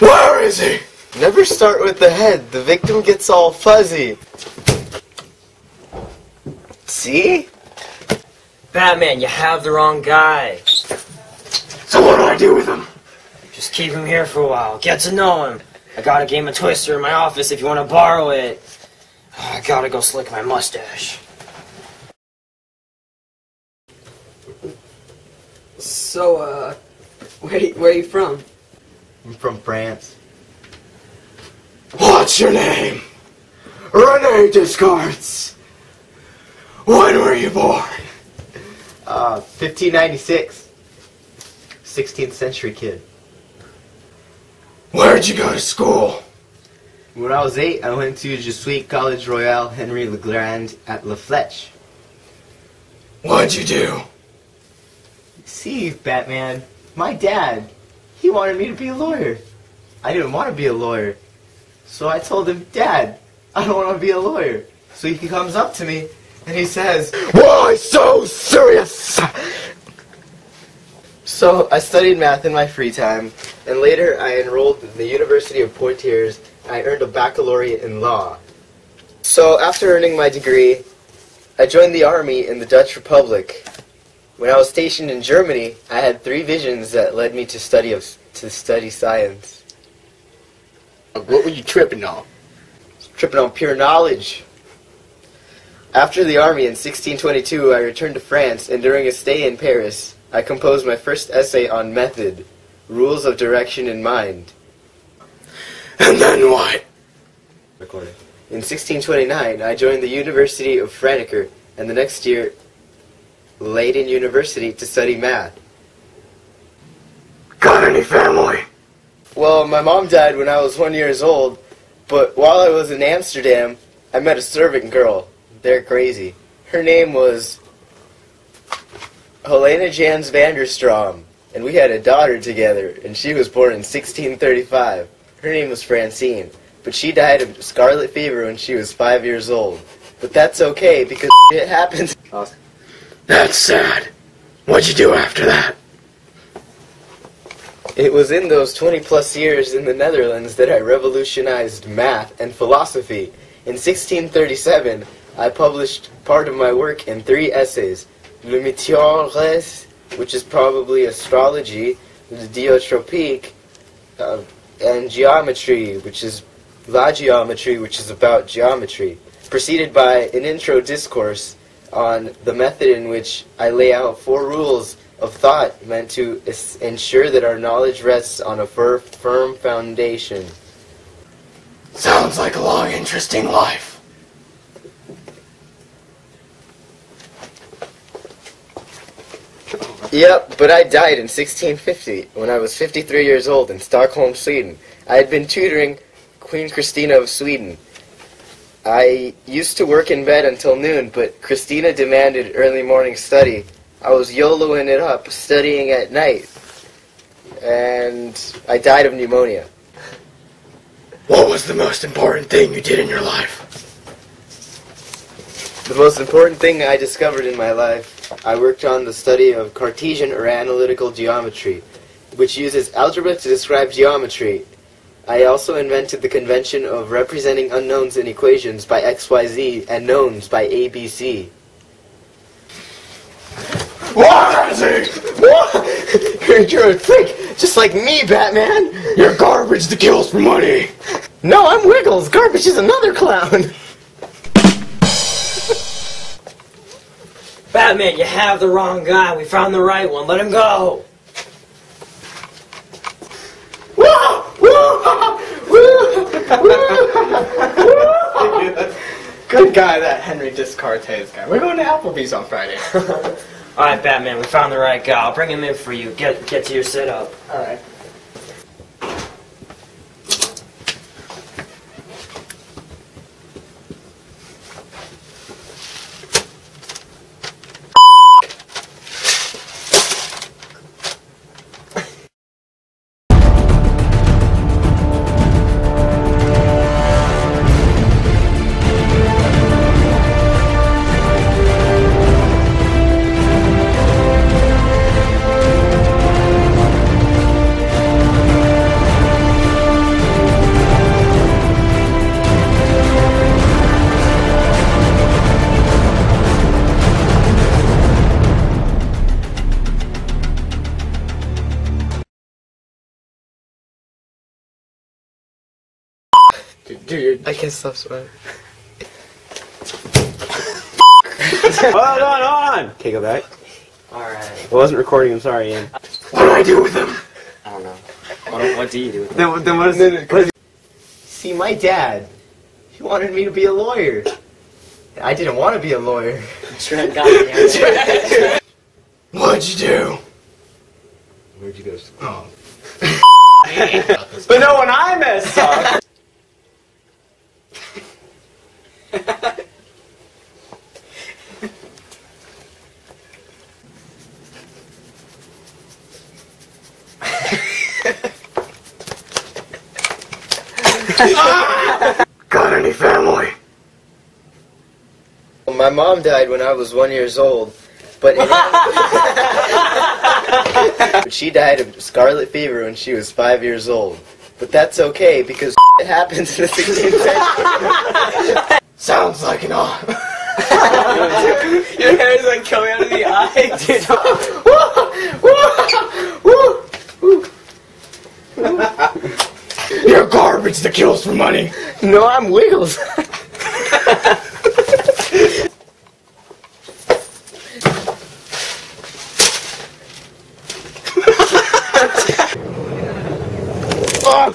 Where is he? Never start with the head. The victim gets all fuzzy. See? Batman, you have the wrong guy. So what do I do with him? Just keep him here for a while. Get to know him. I got a game of Twister in my office if you want to borrow it. I gotta go slick my mustache. So, where are you from? I'm from France. What's your name? Rene Descartes. When were you born? 1596. 16th century kid. Where'd you go to school? When I was 8, I went to Jesuit College Royal Henry Legrand at La Flèche. What'd you do? See, Batman, my dad, he wanted me to be a lawyer. I didn't want to be a lawyer. So I told him, Dad, I don't want to be a lawyer. So he comes up to me and he says, why so serious? So I studied math in my free time, and later I enrolled in the University of Poitiers, and I earned a baccalaureate in law. So after earning my degree, I joined the army in the Dutch Republic. When I was stationed in Germany, I had 3 visions that led me to study science. What were you tripping on? Tripping on pure knowledge. After the army in 1622, I returned to France, and during a stay in Paris, I composed my first essay on method, rules of direction in mind. And then what? In 1629, I joined the University of Franeker, and the next year, Leiden University to study math. Got any family? Well, my mom died when I was 1 year old, but while I was in Amsterdam, I met a servant girl. They're crazy. Her name was Helena Jans van der Stroom, and we had a daughter together, and she was born in 1635. Her name was Francine, but she died of scarlet fever when she was 5 years old. But that's okay, because it happens. That's sad. What'd you do after that? It was in those 20-plus years in the Netherlands that I revolutionized math and philosophy. In 1637, I published part of my work in 3 essays. Le Météores, which is probably astrology, the Diatropique, and Geometry, which is La Geometry, which is about geometry, preceded by an intro discourse on the method in which I lay out 4 rules of thought meant to ensure that our knowledge rests on a firm foundation. Sounds like a long, interesting life. Yep, but I died in 1650 when I was 53 years old in Stockholm, Sweden. I had been tutoring Queen Christina of Sweden. I used to work in bed until noon, but Christina demanded early morning study. I was YOLOing it up, studying at night, and I died of pneumonia. What was the most important thing you did in your life? The most important thing I discovered in my life, I worked on the study of Cartesian or analytical geometry, which uses algebra to describe geometry. I also invented the convention of representing unknowns in equations by XYZ and knowns by ABC. What is it? What? You're a freak, just like me, Batman. You're garbage that kills for money. No, I'm Wiggles. Garbage is another clown. Batman, you have the wrong guy. We found the right one. Let him go. Good guy, that Henry Descartes guy. We're going to Applebee's on Friday. Alright, Batman, we found the right guy. I'll bring him in for you. Get to your sit-up. Alright. Dude, I can't stop sweating. Hold on! Okay, go back. Alright. I wasn't recording, I'm sorry, Ian. what do I do with him? I don't know. What do you do with that? Then what is it? See, my dad, he wanted me to be a lawyer. I didn't want to be a lawyer. Trent got it. What'd you do? Where'd you go? Oh. But no, when I messed up. Got any family? My mom died when I was 1 year old, but but she died of scarlet fever when she was 5 years old. But that's okay because it happens in the 16th century. Sounds like an off. Your hair is like coming out of the eye. You're garbage that kills for money. No, I'm Wiggles. Oh.